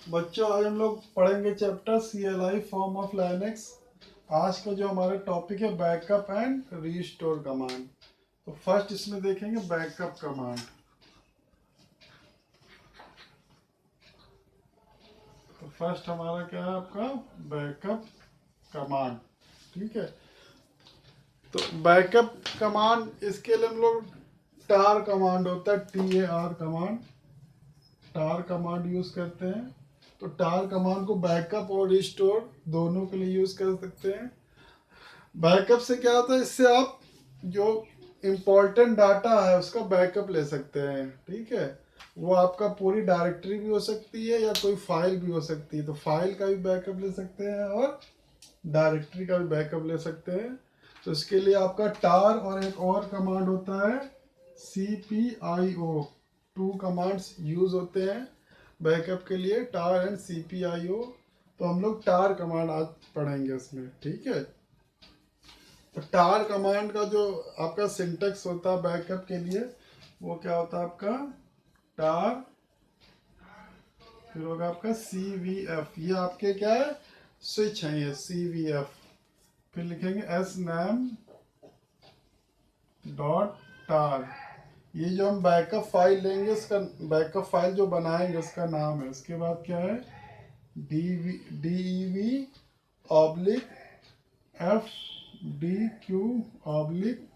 बच्चों आज हम लोग पढ़ेंगे chapter CLI form of Linux. आज का जो हमारा टॉपिक है बैकअप एंड रीस्टोर कमांड। तो फर्स्ट इसमें देखेंगे बैकअप कमांड। तो फर्स्ट हमारा क्या है आपका बैकअप कमांड। ठीक है, तो बैकअप कमांड इसके लिए हम लोग टार कमांड होता है, TAR कमांड, टार कमांड यूज करते हैं। तो टार कमांड को बैकअप और रिस्टोर दोनों के लिए यूज कर सकते हैं। बैकअप से क्या होता है, इससे आप जो इम्पोर्टेंट डाटा है उसका बैकअप ले सकते हैं। ठीक है, वो आपका पूरी डायरेक्टरी भी हो सकती है या कोई फाइल भी हो सकती है। तो फाइल का भी बैकअप ले सकते हैं और डायरेक्टरी का भी बैकअप ले सकते हैं। तो इसके लिए आपका टार और एक और कमांड होता है CPIO। टू कमांड्स यूज होते हैं बैकअप के लिए, टार एंड CPIO। तो हम लोग टार कमांड आज पढ़ेंगे उसमें। ठीक है, तो टार कमांड का जो आपका सिंटेक्स होता है बैकअप के लिए वो क्या होता है आपका टार, फिर होगा आपका CVF। ये आपके क्या है, स्विच है ये CVF। फिर लिखेंगे sname डॉट टार। ये जो हम बैकअप फाइल लेंगे इसका बैकअप फाइल जो बनाएंगे उसका नाम है। उसके बाद क्या है DEV oblique FDQ oblique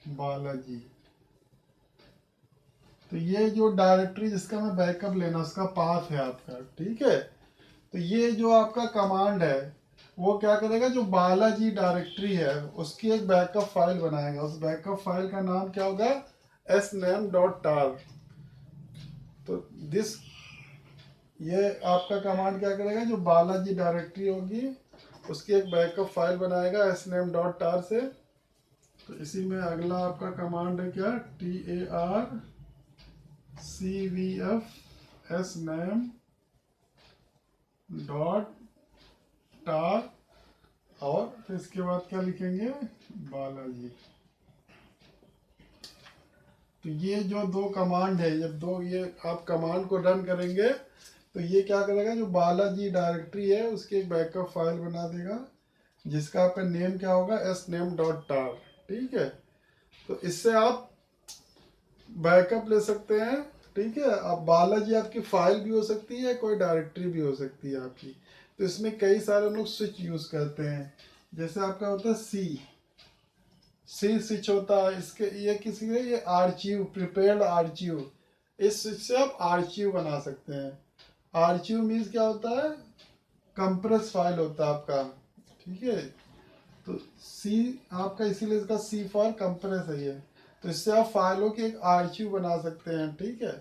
Balaji. तो ये जो डायरेक्टरी जिसका मैं बैकअप लेना उसका पाथ है आपका। ठीक है, तो ये जो आपका कमांड है वो क्या करेगा, जो बालाजी डायरेक्टरी है उसकी एक बैकअप फाइल बनाएगा। उस बैकअप फाइल का नाम क्या होगा, sname डॉट टार। तो दिस ये आपका कमांड क्या करेगा, जो बालाजी डायरेक्टरी होगी उसकी एक बैकअप फाइल बनाएगा sname डॉट टार से। तो इसी में अगला आपका कमांड है क्या, TAR CVF sname डॉट टार, और फिर इसके बाद क्या लिखेंगे, बालाजी। तो ये जो दो कमांड है, जब दो ये आप कमांड को रन करेंगे तो ये क्या करेगा, जो बालाजी डायरेक्टरी है उसकी एक बैकअप फाइल बना देगा जिसका आपका नेम क्या होगा, sname डॉट टार। ठीक है, तो इससे आप बैकअप ले सकते हैं। ठीक है, अब बालाजी आपकी फाइल भी हो सकती है, कोई डायरेक्टरी भी हो सकती है आपकी। तो इसमें कई सारे लोग स्विच यूज करते हैं। जैसे आपका होता है सी स्विच होता है, इसके ये किसी के ये आर्चीव प्रिपेयर्ड आर्चीव। इस स्विच से आप आर्चीव बना सकते हैं। आर्चीव मीन्स क्या होता है, कंप्रेस फाइल होता है आपका। ठीक है, तो सी आपका इसीलिए इसका C फॉर कंप्रेस है ये। तो इससे आप फाइलों की एक आर्चीव बना सकते हैं। ठीक है,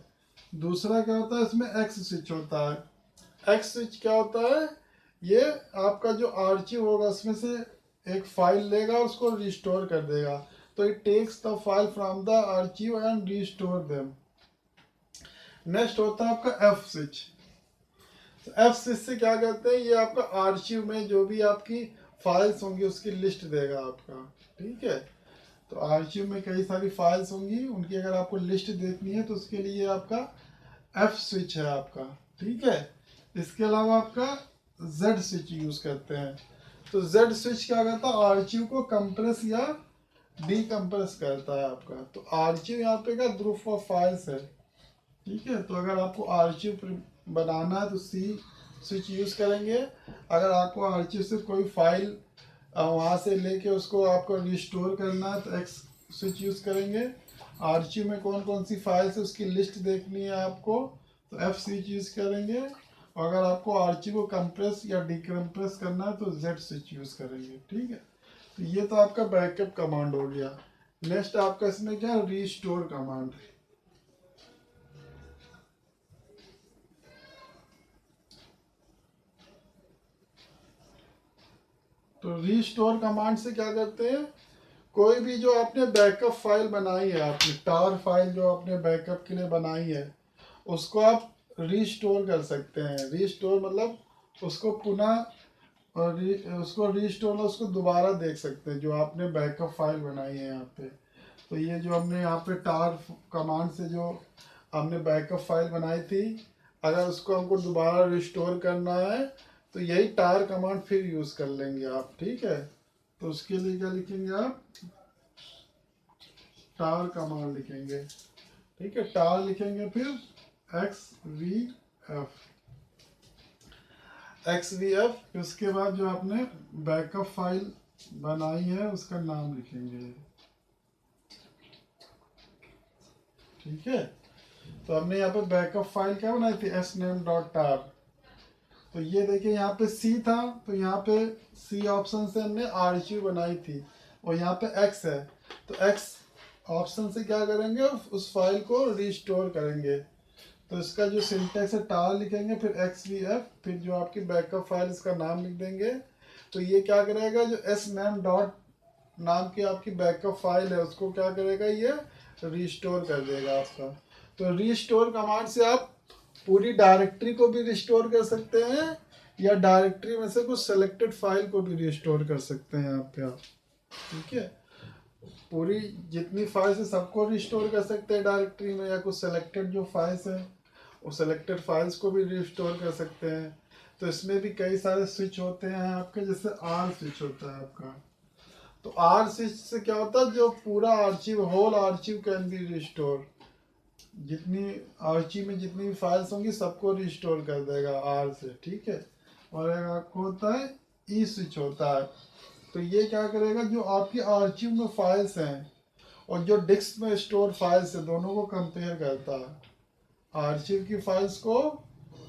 दूसरा क्या होता है, इसमें एक्स स्विच होता है। एक्स स्विच क्या होता है, ये आपका जो आर्चीव होगा उसमें से एक फाइल लेगा उसको रिस्टोर कर देगा। तो it takes the file from the archive and restore them. Next होता है आपका एफ स्विच। एफ स्विच से क्या करते हैं, ये आपका आर्चीव में जो भी आपकी फाइल्स होंगी उसकी लिस्ट देगा आपका। ठीक है, तो आर्चीव में कई सारी फाइल्स होंगी, उनकी अगर आपको लिस्ट देखनी है तो उसके लिए आपका एफ स्विच है आपका। ठीक है, इसके अलावा आपका जेड स्विच यूज करते हैं। तो जेड स्विच क्या करता है, आर्चीव को कंप्रेस या डीकंप्रेस करता है आपका। तो आर्चीव यहाँ पे का ग्रुप ऑफ फाइल्स है। ठीक है, तो अगर आपको आर्चीव बनाना है तो सी स्विच यूज करेंगे। अगर आपको आर्चीव से कोई फाइल वहाँ से लेके उसको आपको रिस्टोर करना है तो एक्स स्विच यूज करेंगे। आर्चीव में कौन कौन सी फाइल्स है उसकी लिस्ट देखनी है आपको तो एफ स्विच यूज करेंगे। और अगर आपको आर्चीव को कंप्रेस या डिकम्प्रेस करना है तो जेड स्विच यूज करेंगे। ठीक है, तो ये तो आपका बैकअप कमांड हो गया। नेक्स्ट आपका इसमें क्या, रीस्टोर कमांड। तो रीस्टोर कमांड से क्या करते हैं, कोई भी जो आपने बैकअप फाइल बनाई है, आपने टार फाइल जो आपने बैकअप के लिए बनाई है उसको आप रीस्टोर कर सकते हैं। रीस्टोर मतलब उसको पुनः उसको रीस्टोर उसको दोबारा देख सकते हैं जो आपने बैकअप फाइल बनाई है यहाँ पे। तो ये जो हमने यहाँ पे टार कमांड से जो हमने बैकअप फाइल बनाई थी अगर उसको हमको दोबारा रिस्टोर करना है तो यही tar कमांड फिर यूज कर लेंगे आप, ठीक है। तो उसके लिए क्या लिखेंगे आप, tar कमांड लिखेंगे, ठीक है। tar लिखेंगे, फिर xvf, उसके बाद जो आपने बैकअप फाइल बनाई है उसका नाम लिखेंगे, ठीक है। तो हमने यहाँ पे बैकअप फाइल क्या बनाई थी, sname.tar। तो ये देखिए यहाँ पे C था, तो यहाँ पे C ऑप्शन से हमने आर्चिव बनाई थी, और यहाँ पे X है, तो X ऑप्शन से क्या करेंगे, उस फाइल को रिस्टोर करेंगे। तो इसका जो सिंटेक्स है, tar लिखेंगे, फिर xvf, फिर जो आपकी बैकअप फाइल इसका नाम लिख देंगे। तो ये क्या करेगा, जो sname डॉट नाम की आपकी बैकअप फाइल है उसको क्या करेगा, ये रिस्टोर कर देगा आपका। तो रिस्टोर कमांड से आप पूरी डायरेक्टरी को भी रिस्टोर कर सकते हैं, या डायरेक्टरी में से कुछ सेलेक्टेड फाइल को भी रिस्टोर कर सकते हैं यहाँ पे आप, ठीक है। पूरी जितनी फाइल्स है सबको रिस्टोर कर सकते हैं डायरेक्टरी में, या कुछ सेलेक्टेड जो फाइल्स हैं वो सेलेक्टेड फाइल्स को भी रिस्टोर कर सकते हैं। तो इसमें भी कई सारे स्विच होते हैं आपके, जैसे आर स्विच होता है आपका। तो आर स्विच से क्या होता है, जो पूरा archive, whole archive can be restore, जितनी आर्ची में जितनी भी फाइल्स होंगी सबको रिस्टोर कर देगा आर से, ठीक है। और एक आपको होता है ई स्विच होता है, तो ये क्या करेगा, जो आपकी आर्चिव में फाइल्स हैं और जो डिस्क में स्टोर फाइल्स है दोनों को कंपेयर करता है, आर्चिव की फाइल्स को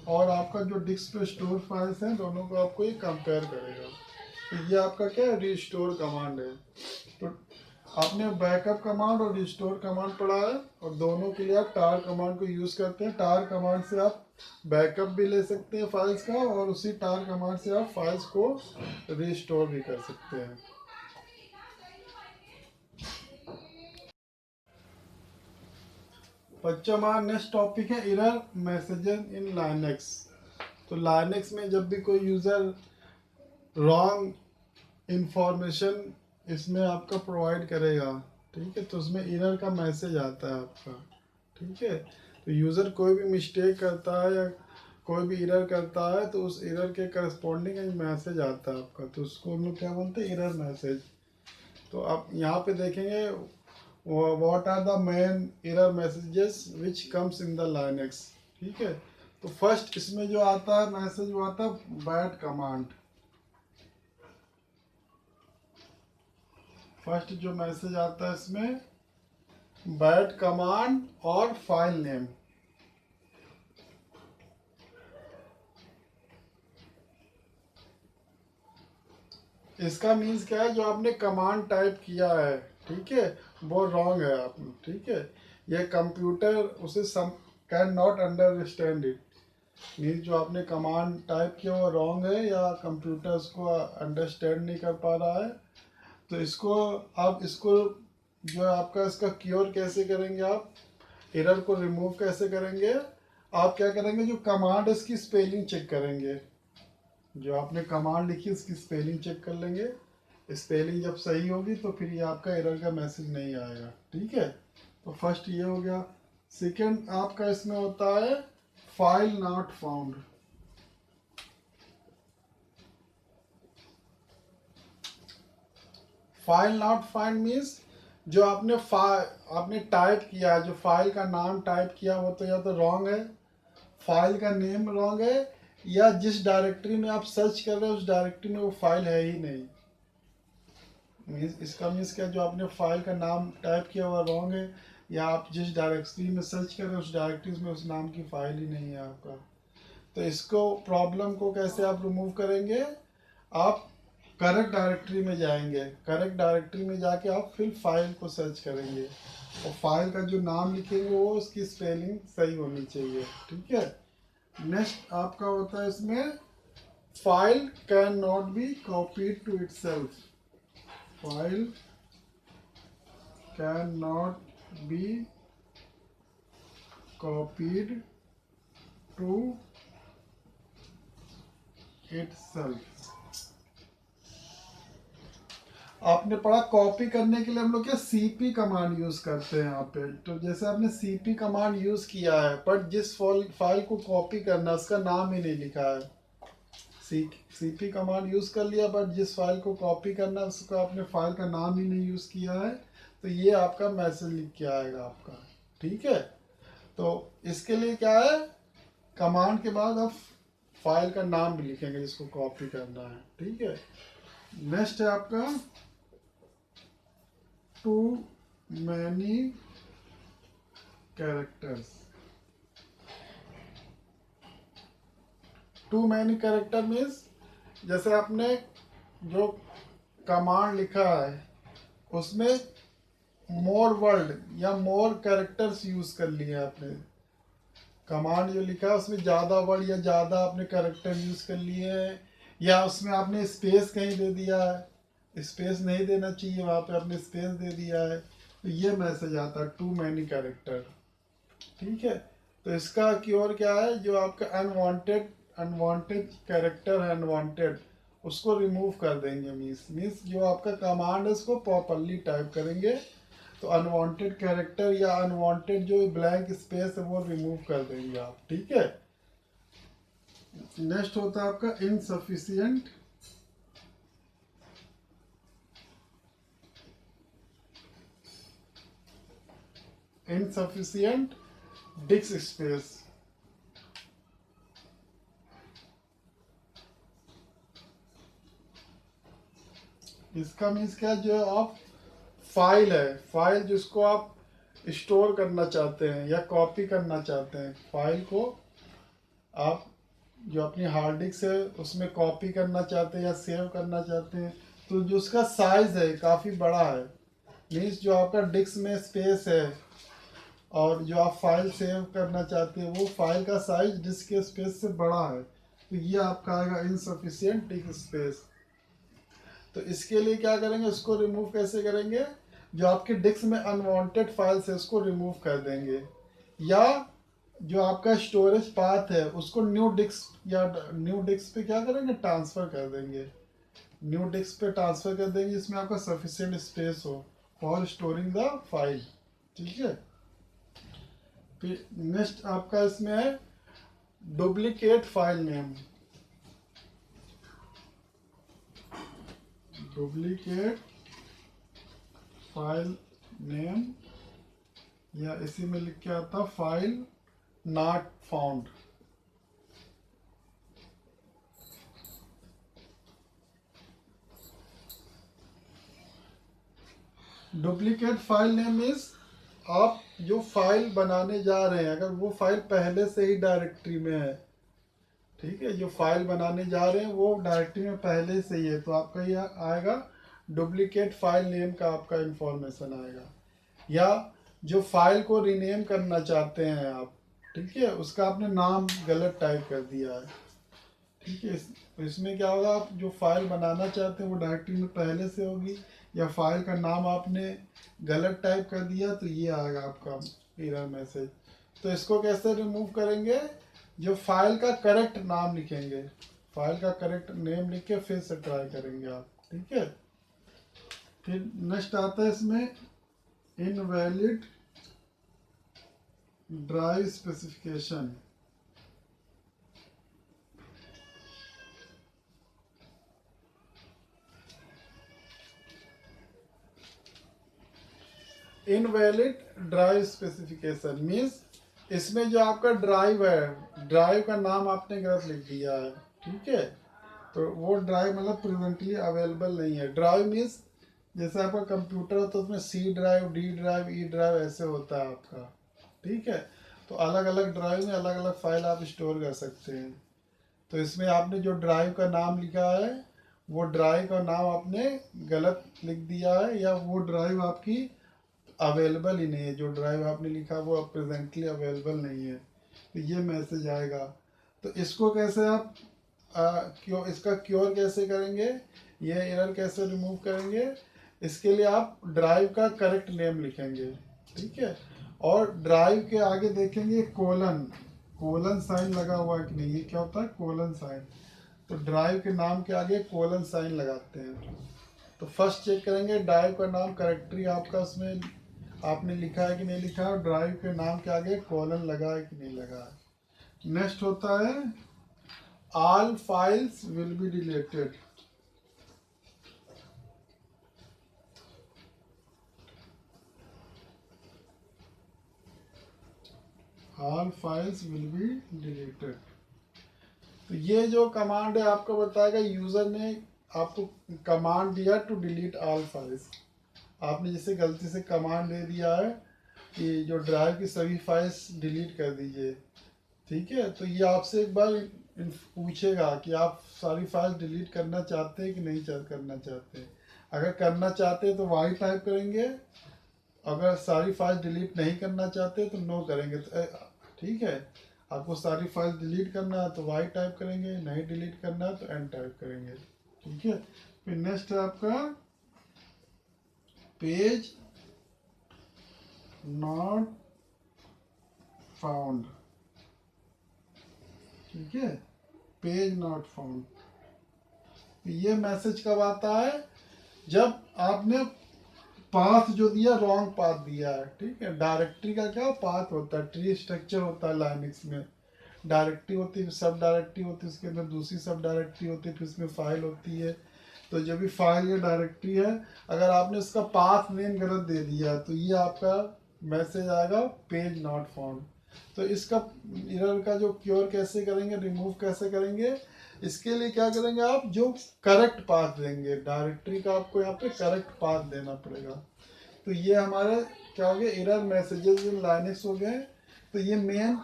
और आपका जो डिस्क पे स्टोर फाइल्स हैं दोनों को आपको ये कंपेयर करेगा। तो ये आपका क्या है, रिस्टोर कमांड है। तो आपने बैकअप कमांड और रिस्टोर कमांड पढ़ा है, और दोनों के लिए आप tar कमांड को यूज़ करते हैं। tar कमांड से आप बैकअप भी ले सकते हैं फाइल्स का, और उसी tar कमांड से आप फाइल्स को रिस्टोर भी कर सकते हैं। बच्चों हमारा नेक्स्ट टॉपिक है एरर मैसेजेस इन लाइनेक्स। तो लाइनेक्स में जब भी कोई यूज़र रॉन्ग इंफॉर्मेशन इसमें आपका प्रोवाइड करेगा, ठीक है, तो उसमें एरर का मैसेज आता है आपका, ठीक है। तो यूज़र कोई भी मिस्टेक करता है या कोई भी एरर करता है तो उस एरर के करस्पॉन्डिंग एक मैसेज आता है आपका, तो उसको हम लोग क्या बोलते हैं, एरर मैसेज। तो आप यहाँ पे देखेंगे what are the main error messages which comes in the Linux, ठीक है। तो फर्स्ट इसमें जो आता है मैसेज वो आता है बैड कमांड। फर्स्ट जो मैसेज आता है इसमें बैड कमांड और फाइल नेम। इसका मीन्स क्या है, जो आपने कमांड टाइप किया है, ठीक है, वो रॉन्ग है आपने, ठीक है। ये कंप्यूटर उसे can not understand it, means जो आपने कमांड टाइप किया वो रॉन्ग है, या कंप्यूटर उसको अंडरस्टैंड नहीं कर पा रहा है। तो इसको आप इसको जो आपका इसका क्योर कैसे करेंगे, आप एरर को रिमूव कैसे करेंगे, आप क्या करेंगे, जो कमांड है उसकी स्पेलिंग चेक करेंगे। जो आपने कमांड लिखी उसकी स्पेलिंग चेक कर लेंगे, स्पेलिंग जब सही होगी तो फिर ये आपका एरर का मैसेज नहीं आएगा, ठीक है। तो फर्स्ट ये हो गया। सेकंड आपका इसमें होता है file not found. File not find means जो आपने टाइप किया, जो फाइल का नाम टाइप किया वो तो या तो रॉन्ग है, फाइल का नेम रॉन्ग है, या जिस डायरेक्टरी में आप सर्च कर रहे हो उस डायरेक्टरी में वो फाइल है ही नहीं। इसका मीन्स क्या, जो आपने फाइल का नाम टाइप किया हुआ रॉन्ग है, या आप जिस डायरेक्टरी में सर्च कर रहे हो उस डायरेक्टरी में उस नाम की फाइल ही नहीं है आपका। तो इसको प्रॉब्लम को कैसे आप रिमूव करेंगे, आप करेक्ट डायरेक्टरी में जाएंगे, करेक्ट डायरेक्टरी में जाके आप फिर फाइल को सर्च करेंगे, और फाइल का जो नाम लिखेंगे वो उसकी स्पेलिंग सही होनी चाहिए, ठीक है। नेक्स्ट आपका होता है इसमें file can not be copied to itself. File can not be copied to itself. आपने पढ़ा कॉपी करने के लिए हम लोग क्या सीपी कमांड यूज करते हैं यहाँ पे। तो जैसे आपने सीपी कमांड यूज किया है, पर जिस फाइल को कॉपी करना उसका नाम ही नहीं लिखा है। सीपी कमांड यूज कर लिया, बट जिस फाइल को कॉपी करना उसका आपने फाइल का नाम ही नहीं यूज किया है, तो ये आपका मैसेज लिख के आएगा आपका। ठीक है, तो इसके लिए क्या है, कमांड के बाद आप फाइल का नाम भी लिखेंगे जिसको कॉपी करना है। ठीक है, नेक्स्ट है आपका too many characters. Too many character means जैसे आपने जो कमांड लिखा है उसमें मोर वर्ड या मोर कैरेक्टर्स यूज कर लिए आपने। कमांड जो लिखा है उसमें ज़्यादा वर्ड या ज़्यादा आपने कैरेक्टर यूज कर लिए हैं, या उसमें आपने स्पेस कहीं दे दिया है, स्पेस नहीं देना चाहिए, वहाँ पे आपने स्पेस दे दिया है, तो ये मैसेज आता है टू मैनी कैरेक्टर। ठीक है, तो इसका क्योर क्या है, जो आपका अनवांटेड कैरेक्टर है, अनवांटेड, उसको रिमूव कर देंगे। मीन्स जो आपका कमांड है उसको प्रॉपरली टाइप करेंगे, तो अनवांटेड कैरेक्टर या अनवांटेड जो ब्लैंक स्पेस है वो रिमूव कर देंगे आप। ठीक है, नेक्स्ट होता है आपका इनसफिशिएंट। Insufficient disc space. इसका मीन्स क्या, जो आप फाइल है, फाइल जिसको आप स्टोर करना चाहते हैं या कॉपी करना चाहते हैं, फाइल को आप जो अपनी हार्ड डिस्क है उसमें कॉपी करना चाहते हैं या सेव करना चाहते हैं, तो जो उसका साइज है काफ़ी बड़ा है, मीन्स जो आपका डिस्क में स्पेस है और जो आप फाइल सेव करना चाहते हैं वो फाइल का साइज डिस्क के स्पेस से बड़ा है, तो ये आपका आएगा इनसफिशिएंट डिस्क स्पेस। तो इसके लिए क्या करेंगे, उसको रिमूव कैसे करेंगे, जो आपके डिस्क में अनवांटेड फाइल्स है उसको रिमूव कर देंगे, या जो आपका स्टोरेज पाथ है उसको न्यू डिस्क पे क्या करेंगे, ट्रांसफर कर देंगे, न्यू डिस्क पे ट्रांसफर कर देंगे जिसमें आपका सफिशिएंट स्पेस हो फॉर स्टोरिंग द फाइल। ठीक है, फिर नेक्स्ट आपका इसमें है duplicate file name. Duplicate file name, या इसी में लिख के आता file not found. Duplicate file name is, आप जो फाइल बनाने जा रहे हैं अगर वो फाइल पहले से ही डायरेक्टरी में है, ठीक है, जो फाइल बनाने जा रहे हैं वो डायरेक्टरी में पहले से ही है, तो आपका ये आएगा डुप्लीकेट फाइल नेम का आपका इंफॉर्मेशन आएगा। या जो फाइल को रीनेम करना चाहते हैं आप, ठीक है, उसका आपने नाम गलत टाइप कर दिया है। ठीक है, इसमें क्या होगा, आप जो फाइल बनाना चाहते हैं वो डायरेक्टरी में पहले से होगी, या फाइल का नाम आपने गलत टाइप कर दिया, तो ये आएगा आपका एरर मैसेज। तो इसको कैसे रिमूव करेंगे, जो फाइल का करेक्ट नाम लिखेंगे, फाइल का करेक्ट नेम लिख के फिर से ट्राई करेंगे आप। ठीक है, फिर नेक्स्ट आता है इसमें invalid drive specification. Invalid drive specification means इसमें जो आपका ड्राइव है, ड्राइव का नाम आपने गलत लिख दिया है। ठीक है, तो वो ड्राइव मतलब प्रेजेंटली अवेलेबल नहीं है। ड्राइव मीन्स जैसे आपका कंप्यूटर होता है उसमें C drive, D drive, E drive ऐसे होता है आपका। ठीक है, तो अलग अलग ड्राइव में अलग अलग फाइल आप स्टोर कर सकते हैं। तो इसमें आपने जो ड्राइव का नाम लिखा है वो ड्राइव का नाम आपने गलत लिख दिया है, या वो ड्राइव आपकी अवेलेबल ही नहीं है, जो ड्राइव आपने लिखा वो अब प्रेजेंटली अवेलेबल नहीं है, तो ये मैसेज आएगा। तो इसको कैसे आप इसका क्योर कैसे करेंगे, ये एरर कैसे रिमूव करेंगे, इसके लिए आप ड्राइव का करेक्ट नेम लिखेंगे। ठीक है, और ड्राइव के आगे देखेंगे कोलन साइन लगा हुआ है कि नहीं, ये क्या होता है कोलन साइन, तो ड्राइव के नाम के आगे कोलन साइन लगाते हैं, तो फर्स्ट चेक करेंगे ड्राइव का नाम करेक्टली आपका उसमें आपने लिखा है कि नहीं लिखा है, और ड्राइव के नाम के आगे कॉलन लगा है कि नहीं लगा है। नेक्स्ट होता है all files will be deleted. All files will be deleted. तो ये जो कमांड है आपको बताएगा यूजर ने आपको कमांड दिया टू डिलीट ऑल फाइल्स। आपने जैसे गलती से कमांड दे दिया है कि जो ड्राइव की सभी फाइल्स डिलीट कर दीजिए, ठीक है, तो ये आपसे एक बार पूछेगा कि आप सारी फाइल डिलीट करना चाहते हैं कि नहीं करना चाहते। अगर करना चाहते हैं तो वाई टाइप करेंगे, अगर सारी फाइल डिलीट नहीं करना चाहते तो नो करेंगे। तो ठीक है, आपको सारी फाइल डिलीट करना है तो वाई टाइप करेंगे, नहीं डिलीट करना है तो एन टाइप करेंगे, ठीक है। फिर नेक्स्ट है आपका पेज नॉट फाउंड, ठीक है, पेज नॉट फाउंड। ये मैसेज कब आता है, जब आपने पाथ जो दिया रॉन्ग पाथ दिया है, ठीक है। डायरेक्टरी का क्या पाथ होता है, ट्री स्ट्रक्चर होता है लाइनक्स में। डायरेक्टरी होती है, सब डायरेक्टरी होती है, उसके अंदर दूसरी सब डायरेक्टरी होती है, फिर उसमें फाइल होती है। तो जब भी फाइल या डायरेक्टरी है, अगर आपने उसका पाथ नेम गलत दे दिया तो ये आपका मैसेज आएगा पेज नॉट फाउंड। तो इसका एरर का जो क्योर कैसे करेंगे, रिमूव कैसे करेंगे, इसके लिए क्या करेंगे, आप जो करेक्ट पाथ देंगे डायरेक्टरी का, आपको यहाँ पे करेक्ट पाथ देना पड़ेगा। तो ये हमारे क्या हो गया, एरर मैसेजेस इन लाइनक्स हो गए। तो ये मेन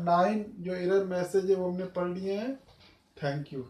9 जो एरर मैसेज है वो हमने पढ़ लिए हैं। Thank you.